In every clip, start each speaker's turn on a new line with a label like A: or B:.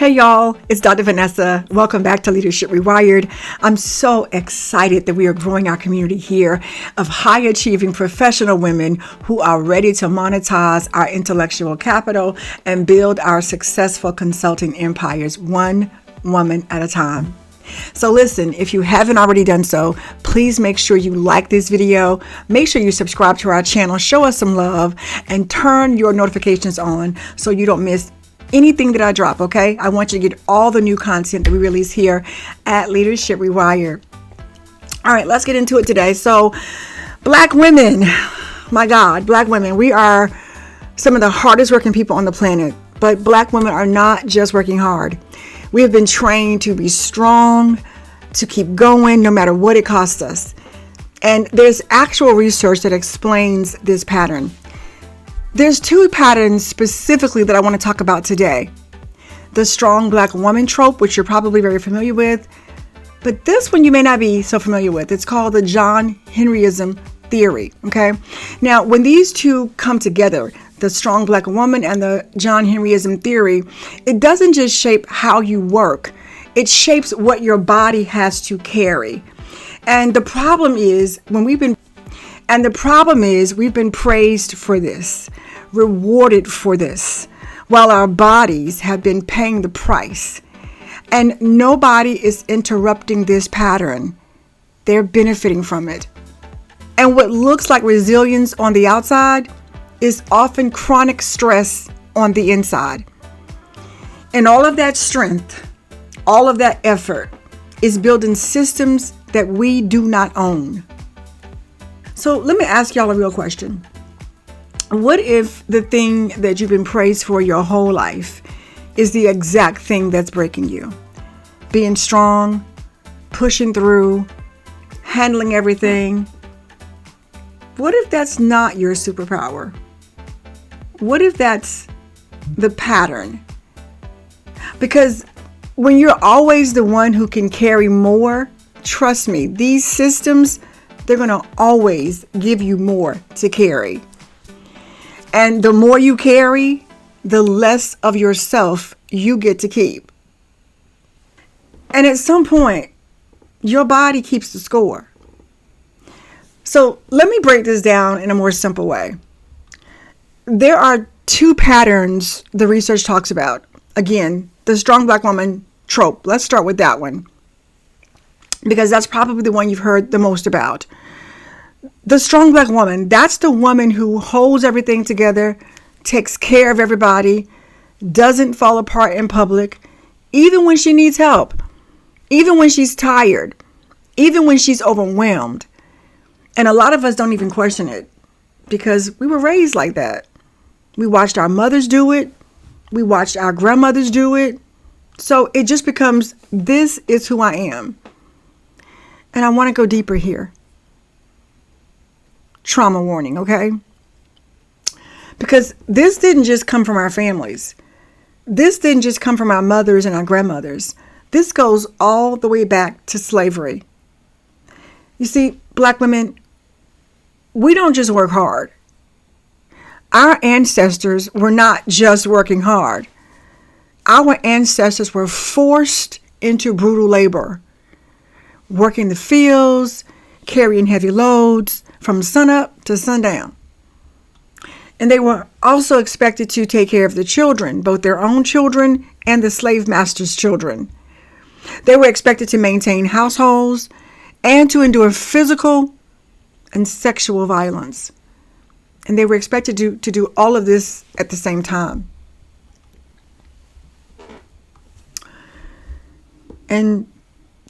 A: Hey y'all, it's Dr. Vanessa. Welcome back to Leadership Rewired. I'm so excited that we are growing our community here of high achieving professional women who are ready to monetize our intellectual capital and build our successful consulting empires one woman at a time. So listen, if you haven't already done so, please make sure you like this video, make sure you subscribe to our channel, show us some love, and turn your notifications on so you don't miss anything that I drop, okay? I want you to get all the new content that we release here at Leadership Rewired. All right, let's get into it today. So, Black women, my God, Black women, we are some of the hardest working people on the planet, but Black women are not just working hard. We have been trained to be strong, to keep going no matter what it costs us. And there's actual research that explains this pattern. There's two patterns specifically that I want to talk about today. The strong Black woman trope, which you're probably very familiar with, but this one you may not be so familiar with. It's called the John Henryism theory, okay? Now, when these two come together, the strong Black woman and the John Henryism theory, it doesn't just shape how you work, it shapes what your body has to carry. And the problem is we've been praised for this, rewarded for this, while our bodies have been paying the price. And nobody is interrupting this pattern. They're benefiting from it. And what looks like resilience on the outside is often chronic stress on the inside. And all of that strength, all of that effort is building systems that we do not own. So let me ask y'all a real question. What if the thing that you've been praised for your whole life is the exact thing that's breaking you? Being strong, pushing through, handling everything. What if that's not your superpower? What if that's the pattern? Because when you're always the one who can carry more, trust me, these systems, they're going to always give you more to carry. And the more you carry, the less of yourself you get to keep. And at some point, your body keeps the score. So let me break this down in a more simple way. There are two patterns the research talks about. Again, the strong Black woman trope. Let's start with that one, because that's probably the one you've heard the most about. The strong Black woman, that's the woman who holds everything together, takes care of everybody, doesn't fall apart in public, even when she needs help, even when she's tired, even when she's overwhelmed. And a lot of us don't even question it because we were raised like that. We watched our mothers do it. We watched our grandmothers do it. So it just becomes, this is who I am. And I want to go deeper here. Trauma warning, okay? Because this didn't just come from our families. This didn't just come from our mothers and our grandmothers. This goes all the way back to slavery. You see, Black women, we don't just work hard. Our ancestors were not just working hard. Our ancestors were forced into brutal labor, working the fields, carrying heavy loads from sunup to sundown. And they were also expected to take care of the children, both their own children and the slave master's children. They were expected to maintain households and to endure physical and sexual violence. And they were expected to do all of this at the same time. And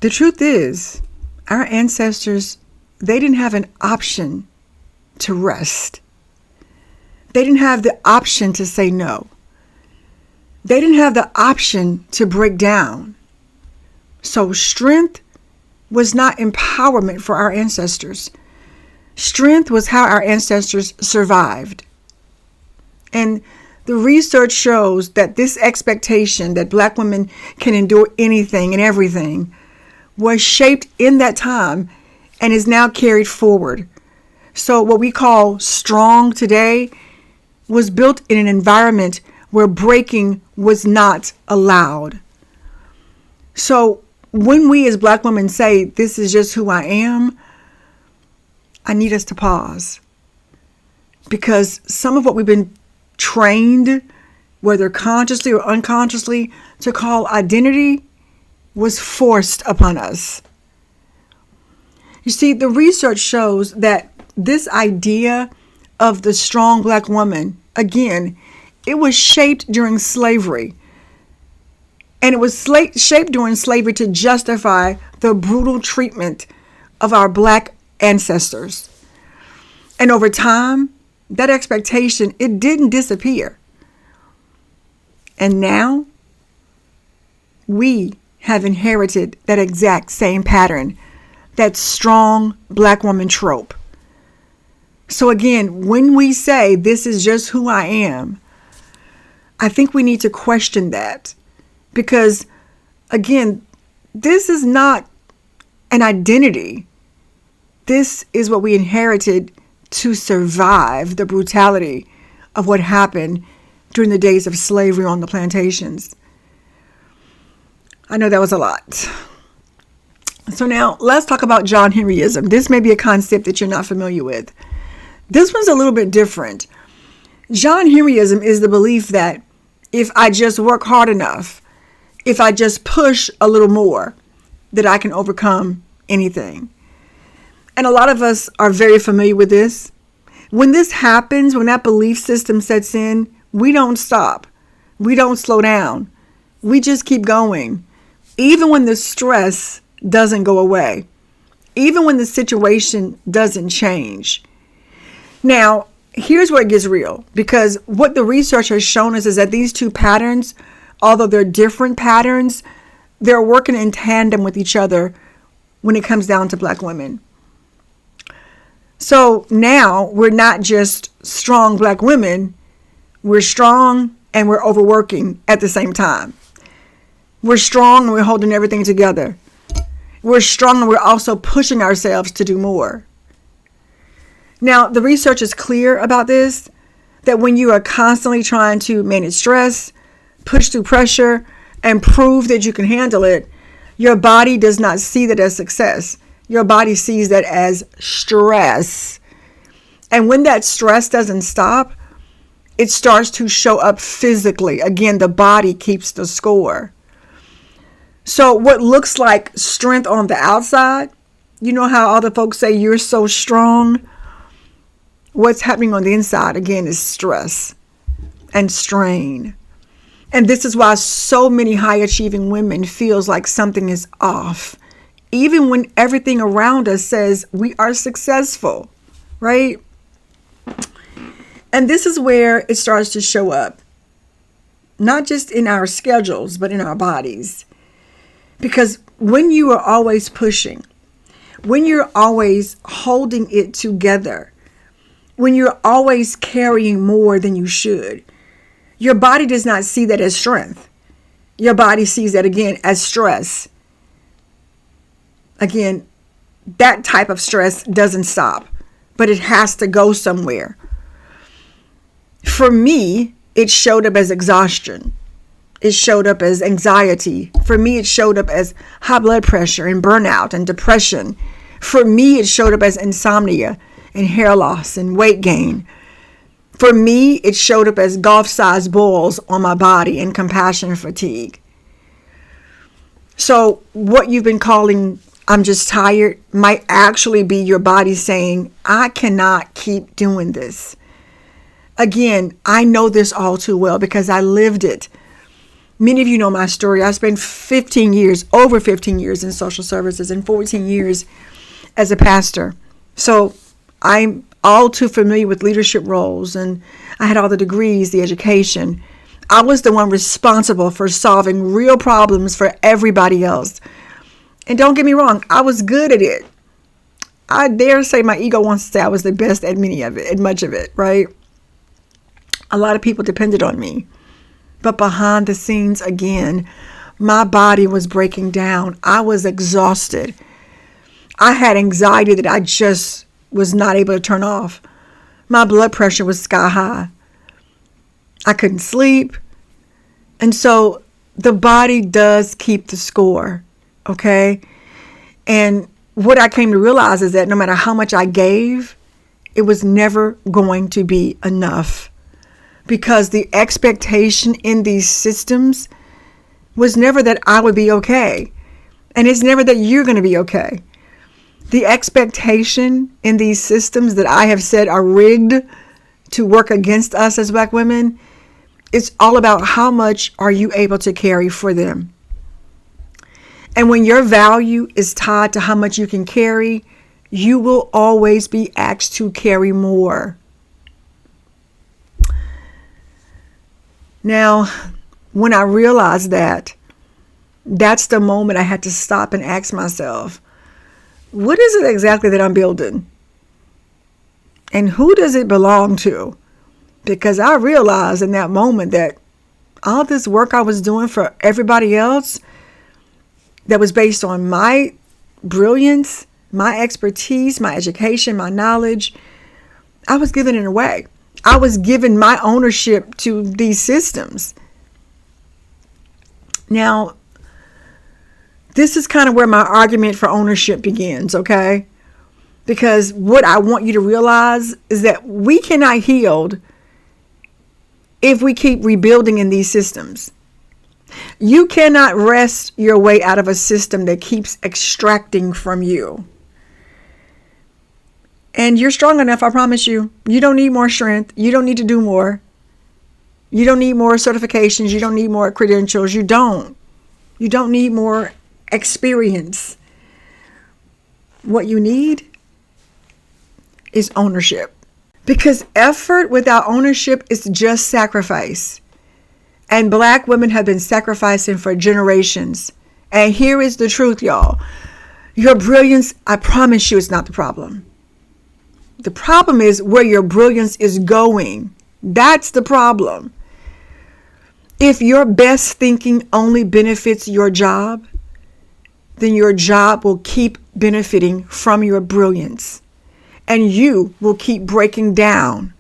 A: the truth is, our ancestors, they didn't have an option to rest. They didn't have the option to say no. They didn't have the option to break down. So strength was not empowerment for our ancestors. Strength was how our ancestors survived. And the research shows that this expectation that Black women can endure anything and everything was shaped in that time and is now carried forward. So what we call strong today was built in an environment where breaking was not allowed. So when we as Black women say, this is just who I am, I need us to pause. Because some of what we've been trained, whether consciously or unconsciously, to call identity was forced upon us. You see, the research shows that this idea of the strong Black woman, again, it was shaped during slavery. And it was shaped during slavery to justify the brutal treatment of our Black ancestors. And over time, that expectation, it didn't disappear. And now, we have inherited that exact same pattern, that strong Black woman trope. So again, when we say this is just who I am, I think we need to question that. Because again, this is not an identity. This is what we inherited to survive the brutality of what happened during the days of slavery on the plantations. I know that was a lot. So now let's talk about John Henryism. This may be a concept that you're not familiar with. This one's a little bit different. John Henryism is the belief that if I just work hard enough, if I just push a little more, that I can overcome anything. And a lot of us are very familiar with this. When this happens, when that belief system sets in, we don't stop. We don't slow down. We just keep going. Even when the stress doesn't go away. Even when the situation doesn't change. Now, here's where it gets real. Because what the research has shown us is that these two patterns, although they're different patterns, they're working in tandem with each other when it comes down to Black women. So now we're not just strong Black women, we're strong and we're overworking at the same time. We're strong and we're holding everything together. We're strong and we're also pushing ourselves to do more. Now, the research is clear about this, that when you are constantly trying to manage stress, push through pressure, and prove that you can handle it, your body does not see that as success. Your body sees that as stress. And when that stress doesn't stop, it starts to show up physically. Again, the body keeps the score. So what looks like strength on the outside, you know how other folks say you're so strong? What's happening on the inside, again, is stress and strain. And this is why so many high-achieving women feels like something is off, even when everything around us says we are successful, right? And this is where it starts to show up, not just in our schedules, but in our bodies. Because when you are always pushing, when you're always holding it together, when you're always carrying more than you should, your body does not see that as strength. Your body sees that, again, as stress. Again, that type of stress doesn't stop, but it has to go somewhere. For me, it showed up as exhaustion. It showed up as anxiety. For me, it showed up as high blood pressure and burnout and depression. For me, it showed up as insomnia and hair loss and weight gain. For me, it showed up as golf-sized balls on my body and compassion fatigue. So what you've been calling I'm just tired might actually be your body saying, I cannot keep doing this. Again, I know this all too well because I lived it. Many of you know my story. I spent over 15 years in social services and 14 years as a pastor. So I'm all too familiar with leadership roles, and I had all the degrees, the education. I was the one responsible for solving real problems for everybody else. And don't get me wrong, I was good at it. I dare say my ego wants to say I was the best at much of it, right? A lot of people depended on me. But behind the scenes, again, my body was breaking down. I was exhausted. I had anxiety that I just was not able to turn off. My blood pressure was sky high. I couldn't sleep. And so the body does keep the score, okay? And what I came to realize is that no matter how much I gave, it was never going to be enough, because the expectation in these systems was never that I would be okay. And it's never that you're going to be okay. The expectation in these systems that I have said are rigged to work against us as Black women, it's all about how much are you able to carry for them. And when your value is tied to how much you can carry, you will always be asked to carry more. Now, when I realized that, that's the moment I had to stop and ask myself, what is it exactly that I'm building? And who does it belong to? Because I realized in that moment that all this work I was doing for everybody else that was based on my brilliance, my expertise, my education, my knowledge, I was giving it away. I was giving my ownership to these systems. Now, this is kind of where my argument for ownership begins, okay? Because what I want you to realize is that we cannot heal if we keep rebuilding in these systems. You cannot wrest your way out of a system that keeps extracting from you. And you're strong enough, I promise you. You don't need more strength. You don't need to do more. You don't need more certifications. You don't need more credentials. You don't. You don't need more experience. What you need is ownership. Because effort without ownership is just sacrifice. And Black women have been sacrificing for generations. And here is the truth, y'all. Your brilliance, I promise you, is not the problem. The problem is where your brilliance is going. That's the problem. If your best thinking only benefits your job, then your job will keep benefiting from your brilliance. And you will keep breaking down.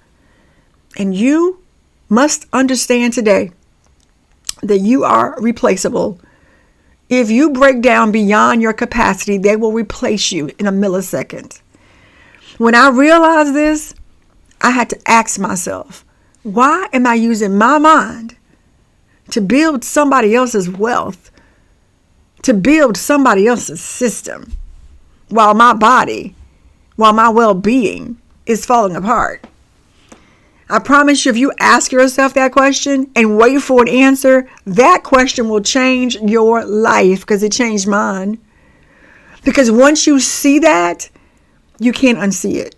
A: And you must understand today that you are replaceable. If you break down beyond your capacity, they will replace you in a millisecond. When I realized this, I had to ask myself, why am I using my mind to build somebody else's wealth, to build somebody else's system, while my body, while my well-being is falling apart? I promise you, if you ask yourself that question and wait for an answer, that question will change your life, because it changed mine. Because once you see that, you can't unsee it.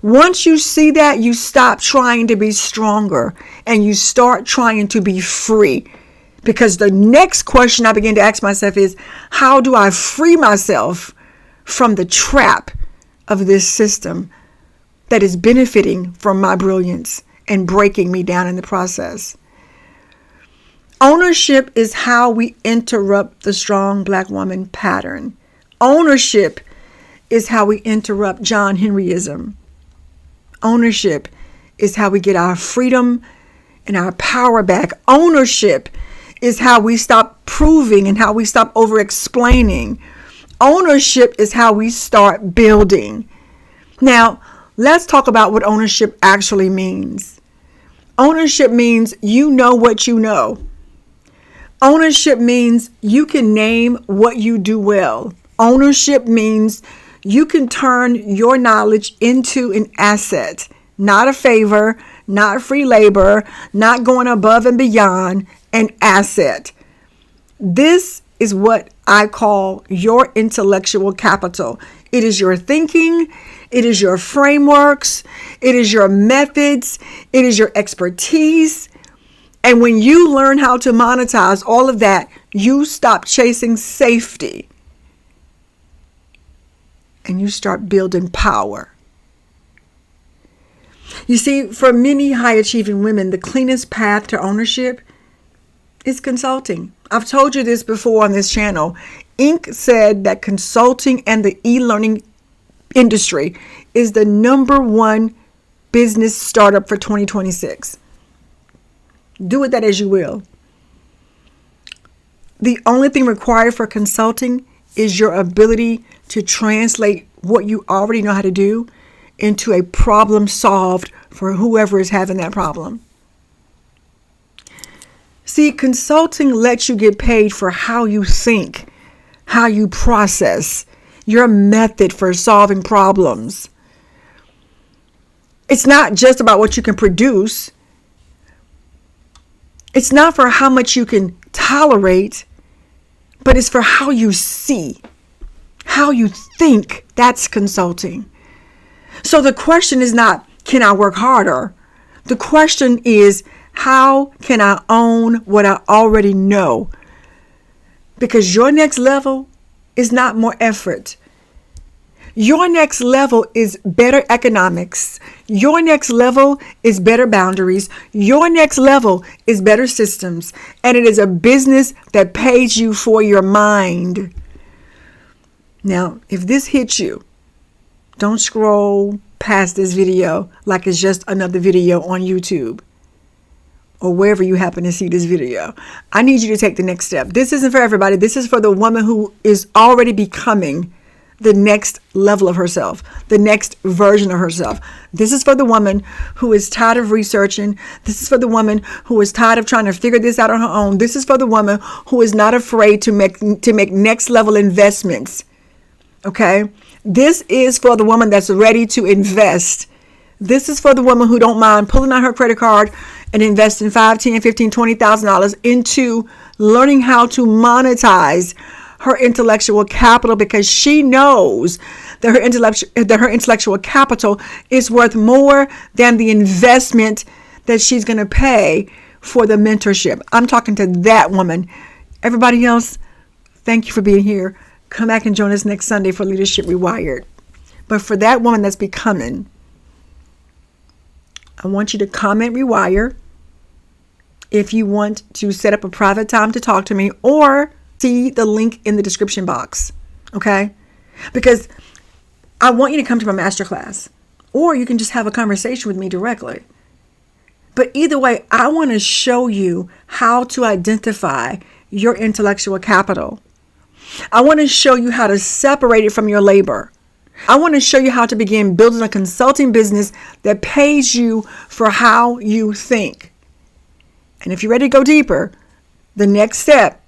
A: Once you see that, you stop trying to be stronger and you start trying to be free. Because the next question I begin to ask myself is, how do I free myself from the trap of this system that is benefiting from my brilliance and breaking me down in the process? Ownership is how we interrupt the strong Black woman pattern. Ownership is how we interrupt John Henryism. Ownership is how we get our freedom and our power back. Ownership is how we stop proving and how we stop over-explaining. Ownership is how we start building. Now, let's talk about what ownership actually means. Ownership means you know what you know. Ownership means you can name what you do well. Ownership means you can turn your knowledge into an asset, not a favor, not free labor, not going above and beyond, an asset. This is what I call your intellectual capital. It is your thinking, it is your frameworks, it is your methods, it is your expertise. And when you learn how to monetize all of that, you stop chasing safety and you start building power. You see, for many high-achieving women, the cleanest path to ownership is consulting. I've told you this before on this channel. Inc. said that consulting and the e-learning industry is the #1 business startup for 2026. Do with that as you will. The only thing required for consulting is your ability to translate what you already know how to do into a problem solved for whoever is having that problem. See, consulting lets you get paid for how you think, how you process, your method for solving problems. It's not just about what you can produce. It's not for how much you can tolerate, but it's for how you see, how you think. That's consulting. So the question is not, can I work harder? The question is, how can I own what I already know? Because your next level is not more effort. Your next level is better economics. Your next level is better boundaries. Your next level is better systems. And it is a business that pays you for your mind. Now, if this hits you, don't scroll past this video like it's just another video on YouTube or wherever you happen to see this video. I need you to take the next step. This isn't for everybody. This is for the woman who is already becoming the next level of herself, the next version of herself. This is for the woman who is tired of researching. This is for the woman who is tired of trying to figure this out on her own. This is for the woman who is not afraid to make next level investments. Okay? This is for the woman that's ready to invest. This is for the woman who don't mind pulling out her credit card and investing $5,000, $10,000, $15,000, $20,000 into learning how to monetize her intellectual capital, because she knows that her intellectual capital is worth more than the investment that she's going to pay for the mentorship. I'm talking to that woman. Everybody else, thank you for being here. Come back and join us next Sunday for Leadership Rewired. But for that woman that's becoming, I want you to comment Rewire if you want to set up a private time to talk to me, or see the link in the description box. Okay? Because I want you to come to my masterclass, or you can just have a conversation with me directly. But either way, I want to show you how to identify your intellectual capital. I want to show you how to separate it from your labor. I want to show you how to begin building a consulting business that pays you for how you think. And if you're ready to go deeper, the next step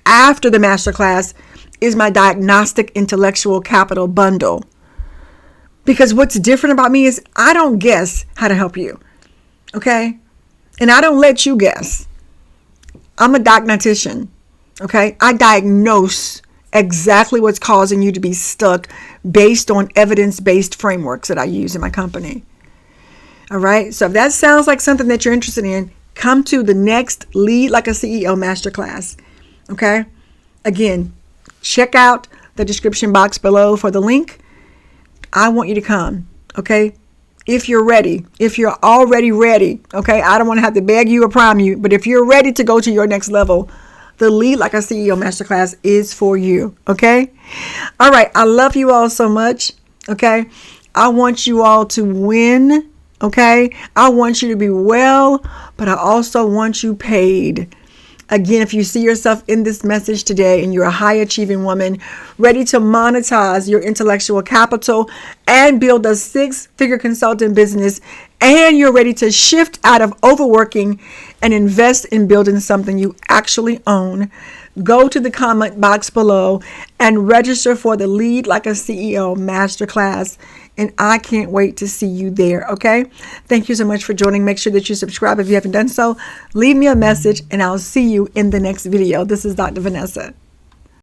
A: after the masterclass is my diagnostic intellectual capital bundle. Because what's different about me is I don't guess how to help you. Okay? And I don't let you guess. I'm a diagnostician. Okay? I diagnose exactly what's causing you to be stuck based on evidence-based frameworks that I use in my company. All right? So if that sounds like something that you're interested in, come to the next Lead Like a CEO Masterclass. Okay? Again, check out the description box below for the link. I want you to come. Okay? If you're ready, if you're already ready, okay? I don't want to have to beg you or prime you, but if you're ready to go to your next level, the Lead Like a CEO Masterclass is for you, okay? All right, I love you all so much, okay? I want you all to win, okay? I want you to be well, but I also want you paid. Again, if you see yourself in this message today and you're a high achieving woman, ready to monetize your intellectual capital and build a 6-figure consulting business, and you're ready to shift out of overworking and invest in building something you actually own, go to the comment box below and register for the Lead Like a CEO Masterclass. And I can't wait to see you there, okay? Thank you so much for joining. Make sure that you subscribe if you haven't done so. Leave me a message, and I'll see you in the next video. This is Dr. Vanessa.